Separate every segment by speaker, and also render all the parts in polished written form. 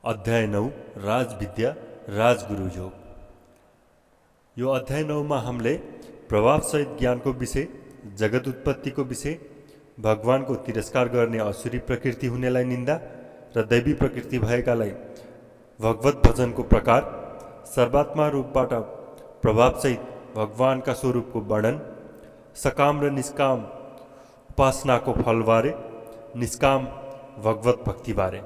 Speaker 1: अध्याय 9 राजविद्या राजगुरु योग। यो अध्याय 9 में हमले प्रभावसहित ज्ञान को विषय, जगत उत्पत्ति को विषय, भगवान को तिरस्कार गर्ने असुरी प्रकृति हुनेलाई निंदा र दैवी प्रकृति भएकालाई भगवत भजन को प्रकार, सर्वात्मा रूपबाट प्रभावसहित भगवान का स्वरूप को वर्णन, सकाम र निष्काम उपासना को फल बारे, निष्काम भगवत भक्ति बारे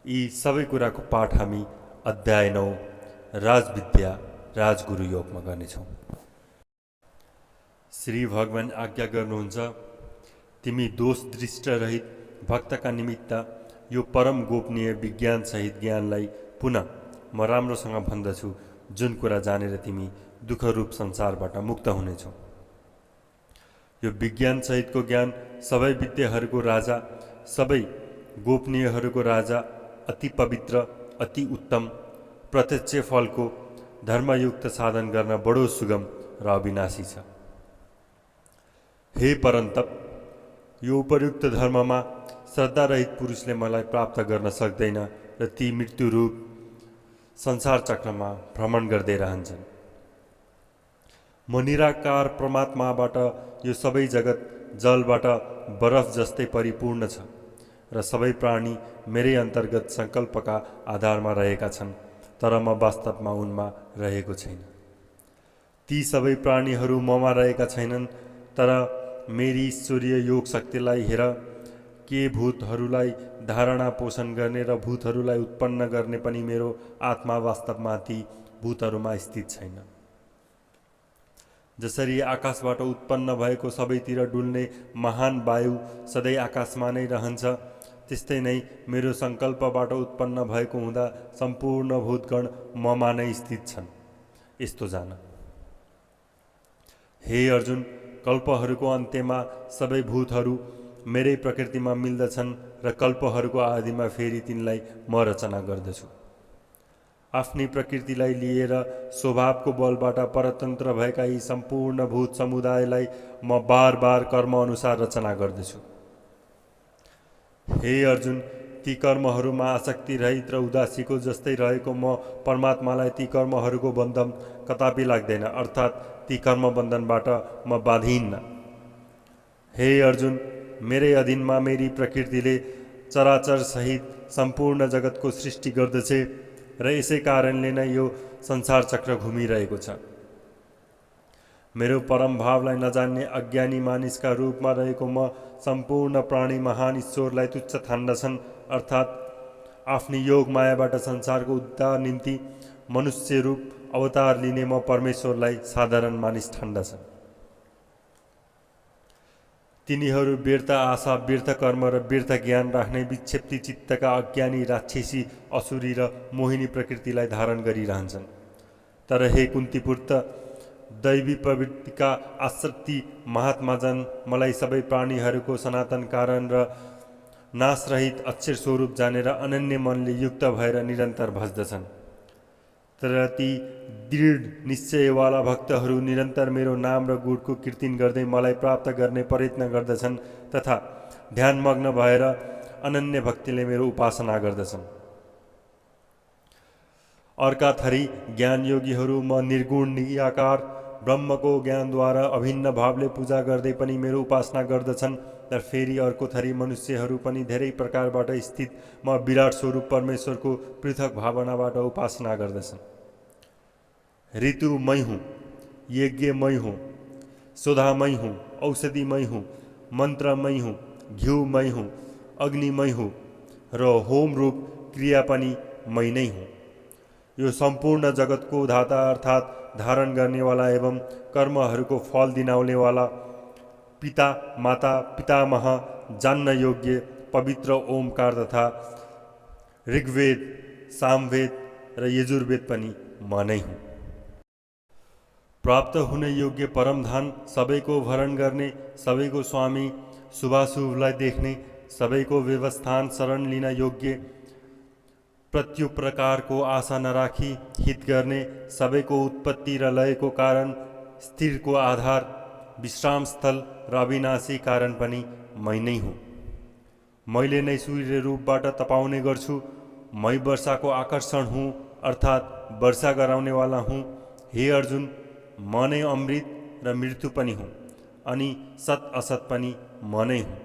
Speaker 1: यी सबै कुराको पाठ हामी अध्याय 9 राजविद्या राजगुरु योगमा गर्नेछौँ। श्री भगवान आज्ञा गर्नुहुन्छ, तिमी दोष दृष्ट रहित भक्तका निमित्त यो परम गोपनीय विज्ञान सहित ज्ञानलाई पुनः म राम्रोसँग भन्दछु, जुन कुरा जानेर तिमी दुःख रूप संसारबाट मुक्त हुनेछौ। यो विज्ञान सहितको ज्ञान सबै विद्याहरूको राजा, सबै गोपनीयहरूको राजा, अति पवित्र, अति उत्तम, प्रत्यक्ष फलको धर्मयुक्त साधन गर्न बडो सुगम र अविनाशी छ। हे परन्तप, यो उपयुक्त धर्ममा श्रद्धा रहित पुरुषले मलाई प्राप्त गर्न सक्दैन र ती मृत्यु रूप संसार चक्रमा भ्रमण गर्दै रहन्छन्। म निराकार परमात्माबाट यो सबै जगत जलबाट बरफ जस्तै परिपूर्ण छ र सबै प्राणी मेरै अन्तर्गत संकल्पका आधारमा रहेका छन्, तर म वास्तवमा उनमा रहेको छैन। ती सबै प्राणीहरू ममा रहेका छैनन्, तर मेरी ईश्वरीय योग शक्तिलाई हेर, के भूतहरूलाई धारणा पोषण गर्ने र भूतहरूलाई उत्पन्न गर्ने पनि मेरो आत्मा वास्तवमा ती भूतहरूमा स्थित छैन। जसरी आकाशबाट उत्पन्न भएको सबैतिर डुल्ने महान वायु सधैँ आकाशमा नै रहन्छ, त्यस्तै नै मेरो संकल्पबाट उत्पन्न भएको हुँदा सम्पूर्ण भूतगण ममा नै स्थित छन्। यस्तो जान। हे अर्जुन, कल्पहरूको अन्त्यमा सबै भूतहरू मेरै प्रकृतिमा मिल्दछन् र कल्पहरूको आदिमा फेरि तिनलाई म रचना गर्दछु। आफ्नी प्रकृतिलाई लिएर स्वभावको बलबाट परतन्त्र भएका यी सम्पूर्ण भूत समुदायलाई म बार बार कर्म अनुसार रचना गर्दछु। हे अर्जुन, ती कर्महरूमा आसक्ति रहित र उदासीको जस्तै रहेको म परमात्मालाई ती कर्महरूको बन्धन कदापि लाग्दैन, अर्थात् ती कर्म बन्धनबाट म बाधिन्न। हे अर्जुन, मेरै अधीनमा मेरी प्रकृतिले चराचर सहित सम्पूर्ण जगतको सृष्टि गर्दछ र यसै कारणले नै यो संसार चक्र घुमिरहेको छ। मेरो परम भावलाई नजान्ने अज्ञानी मानिसका रूपमा रहेको म सम्पूर्ण प्राणी महान ईश्वरलाई तुच्छ ठान्दछन्, अर्थात् आफ्नी योग मायाबाट संसारको उद्धार निम्ति मनुष्य रूप अवतार लिने म परमेश्वरलाई साधारण मानिस ठान्दछन्। तिनीहरू व्यर्थ आशा, व्यर्थ कर्म र व्यर्थ ज्ञान राख्ने विक्षेप्ती चित्तका अज्ञानी राक्षसी, असुरी र मोहिनी प्रकृतिलाई धारण गरिरहन्छन्। तर हे कुन्तीपुत्र, दैवी प्रवृत्तिका आसक्ति महात्माजन मलाई सबै प्राणीहरूको सनातन कारण र नाशरहित अक्षर स्वरूप जानेर अनन्य मनले युक्त भएर निरन्तर भज्दछन्। तर ती दृढ निश्चयवाला भक्तहरू निरन्तर मेरो नाम र गुणको कीर्तन गर्दै मलाई प्राप्त गर्ने प्रयत्न गर्दछन् तथा ध्यानमग्न भएर अनन्य भक्तिले मेरो उपासना गर्दछन्। अर्का थरी ज्ञानयोगीहरू म निर्गुण निराकार ब्रह्मको ज्ञानद्वारा अभिन्न भावले पूजा गर्दै पनि मेरो उपासना गर्दछन्। तर फेरि अर्को थरी मनुष्यहरू पनि धेरै प्रकारबाट स्थित म विराट स्वरूप परमेश्वरको पृथक भावनाबाट उपासना गर्दछन्। ऋतुमय हुँ, यज्ञमय हुँ, सुधामय हुँ, औषधिमय हुँ, मन्त्रमय हुँ, घिउमय हुँ, अग्निमय हुँ र होम रूप क्रिया पनि मै नै हुँ। यो सम्पूर्ण जगतको धाता अर्थात् धारण गर्नेवाला एवं कर्महरूको फल दिनाउनेवाला पिता, माता, पितामह, जान्न योग्य पवित्र ओमकार तथा ऋग्वेद, सामवेद र यजुर्वेद पनि म नै हुँ। प्राप्त हुने योग्य परमधान, सबैको भरण गर्ने, सबैको स्वामी, शुभाशुभलाई देख्ने, सबैको व्यवस्थान शरण लिन योग्य, प्रत्युत प्रकारको आशा नराखी हित गर्ने, सबैको उत्पत्ति र लयको कारण, स्थिरको आधार, विश्राम स्थल र अविनाशी कारण पनि मै नै हुँ। मैले नै सूर्य रूपबाट तपाउने गर्छु, मै वर्षाको आकर्षण हुँ अर्थात् वर्षा गराउनेवाला हुँ। हे अर्जुन, म नै अमृत र मृत्यु पनि हुँ अनि सत असत पनि म नै हुँ।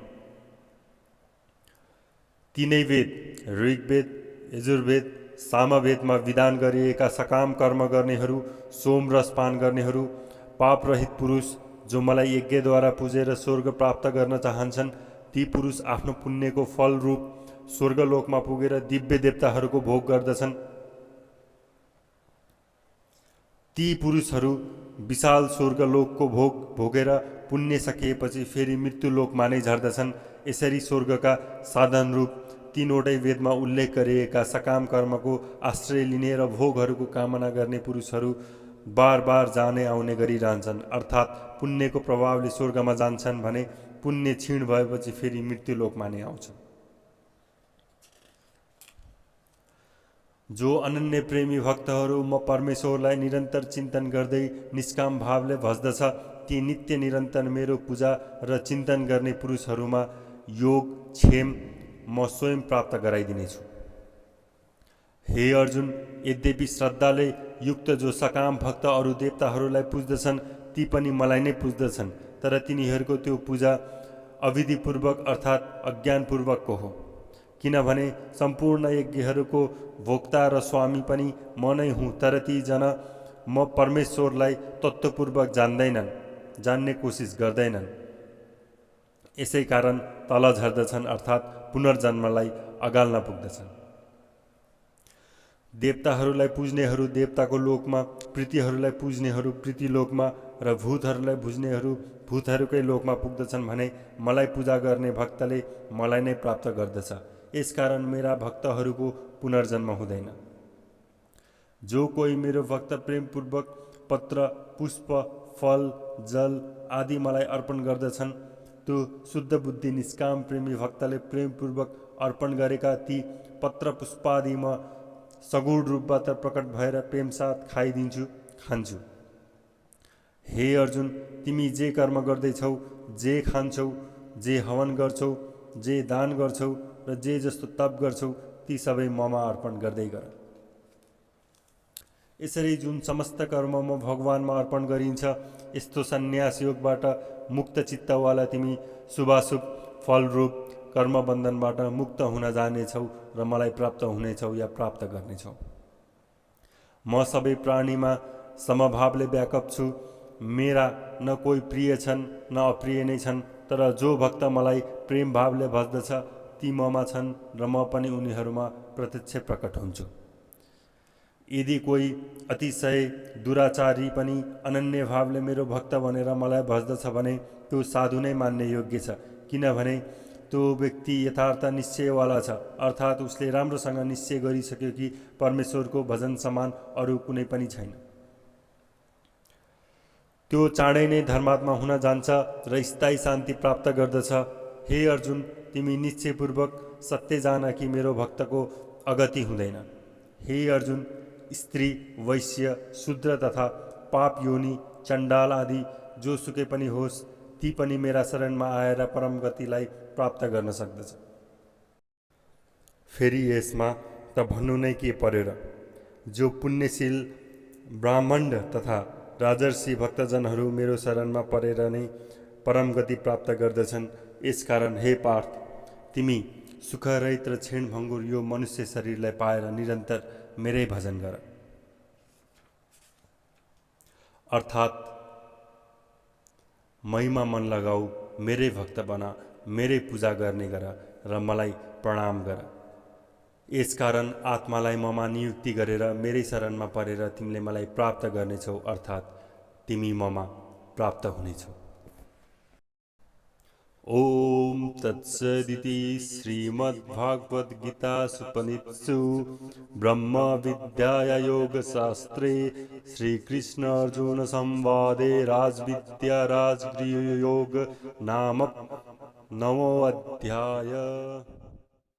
Speaker 1: तीनै वेद ऋग्वेद, यजुर्वेद, सामवेदमा विधान गरिएका सकाम कर्म गर्नेहरू, सोम रस पान गर्नेहरू, पापरहित पुरुष जो मलाई यज्ञद्वारा पुजेर स्वर्ग प्राप्त गर्न चाहन्छन्, ती पुरुष आफ्नो पुण्यको फल रूप स्वर्गलोकमा पुगेर दिव्य देवताहरूको भोग गर्दछन्। ती पुरुषहरू विशाल स्वर्गलोकको भोग भोगेर पुण्य सकिएपछि फेरि मृत्युलोकमा नै झर्दछन्। यसरी स्वर्गका साधन रूप तीनवटै वेदमा उल्लेख गरिएका सकाम कर्मको आश्रय लिने र भोगहरूको कामना गर्ने पुरुषहरू बार बार जाने आउने गरिरहन्छन्। अर्थात् पुण्यको प्रभावले स्वर्गमा जान्छन् भने पुण्य क्षीण भएपछि फेरि मृत्युलोकमा नै आउँछन्। जो अनन्य प्रेमी भक्तहरू म परमेश्वरलाई निरन्तर चिन्तन गर्दै निष्काम भावले भज्दछ, ती नित्य निरन्तर मेरो पूजा र चिन्तन गर्ने पुरुषहरूमा योग क्षेम म स्वयं प्राप्त गराइदिनेछु। हे अर्जुन, यद्यपि श्रद्धाले युक्त जो सकाम भक्त अरू देवताहरूलाई पुज्दछन्, ती पनि मलाई नै पुज्दछन्, तर तिनीहरूको त्यो पूजा अविधिपूर्वक अर्थात् अज्ञानपूर्वकको हो। किनभने सम्पूर्ण यज्ञहरूको भोक्ता र स्वामी पनि म नै हुँ, तर ती जना म परमेश्वरलाई तत्त्वपूर्वक जान्दैनन्, जान्ने कोसिस गर्दैनन्। यसै कारण तल झर्दछन् अर्थात् पुनर्जन्मलाई अगाल्न पुग्दछन्। देवताहरूलाई पुज्नेहरू देवताको लोकमा, प्रीतिहरूलाई पुज्नेहरू प्रीतिलोकमा र भूतहरूलाई पुज्नेहरू भूतहरूकै लोकमा पुग्दछन् भने मलाई पूजा गर्ने भक्तले मलाई नै प्राप्त गर्दछ। यसकारण मेरा भक्तहरूको पुनर्जन्म हुँदैन। जो कोही मेरो भक्त प्रेमपूर्वक पत्र, पुष्प, फल, जल आदि मलाई अर्पण गर्दछन्, त्यो शुद्ध बुद्धि निष्काम प्रेमी भक्तले प्रेमपूर्वक अर्पण गरेका ती पत्र पुष्पादि म सगुण रूपबाट प्रकट भएर प्रेमसाथ खान्छु। हे अर्जुन, तिमी जे कर्म गर्दैछौ, जे खान्छौ, जे हवन गर्छौ, जे दान गर्छौ र जे जस्तो तप गर्छौ, ती सबै ममा अर्पण गर्दै गर। यसरी जुन समस्त कर्म म भगवानमा अर्पण गरिन्छ, यस्तो सन्यास योगबाट मुक्त चित्तवाला तिमी शुभाशुभ फलरूप कर्मबन्धनबाट मुक्त हुन जानेछौ र मलाई प्राप्त हुनेछौ या प्राप्त गर्नेछौ। म सबै प्राणीमा समभावले व्यापक छु। मेरा न कोही प्रिय छन् न अप्रिय नै छन्, तर जो भक्त मलाई प्रेम भावले भज्दछ ती ममा छन् र म पनि उनीहरूमा प्रत्यक्ष प्रकट हुन्छु। यदि कोही अतिशय दुराचारी पनि अनन्य भावले मेरो भक्त भनेर मलाई भज्दछ भने त्यो साधु नै मान्ने योग्य छ, किनभने त्यो व्यक्ति यथार्थ निश्चयवाला छ, अर्थात् उसले राम्रोसँग निश्चय गरिसक्यो कि परमेश्वरको भजन समान अरू कुनै पनि छैन। त्यो चाँडै नै धर्मात्मा हुन जान्छ र स्थायी शान्ति प्राप्त गर्दछ। हे अर्जुन, तिमी निश्चयपूर्वक सत्य जान कि मेरो भक्तको अगति हुँदैन। हे अर्जुन, स्त्री, वैश्य, शूद्र तथा पाप योनि, चण्डाल आदि जोसुकै पनि होस्, ती पनि मेरा शरणमा आएर परम गतिलाई प्राप्त गर्न सक्दछ। फेरि यसमा त भन्नु नै के पर्यो र, जो पुण्यशील ब्राह्मण तथा राजर्षि भक्तजनहरू मेरो शरणमा परेर नै परम गति प्राप्त गर्दछन्। यसकारण हे पार्थ, तिमी सुखरहित र क्षीणभङ्गुर यो मनुष्य शरीरलाई पाएर निरन्तर मेरै भजन गर। अर्थात् मैमा मन लगाऊ, मेरै भक्त बना, मेरै पूजा गर्ने गर र मलाई प्रणाम गर। यसकारण आत्मालाई ममा नियुक्ति गरेर मेरै शरणमा परेर तिमीले मलाई प्राप्त गर्नेछौ, अर्थात् तिमी ममा प्राप्त हुनेछौ। ओम तत्सदिति श्रीमद्भागवत गीतासूपनिषत्सु ब्रह्म विद्याया योगशास्त्रे श्रीकृष्ण अर्जुन संवादे राजविद्या राजगृह योग नाम 9 अध्याय।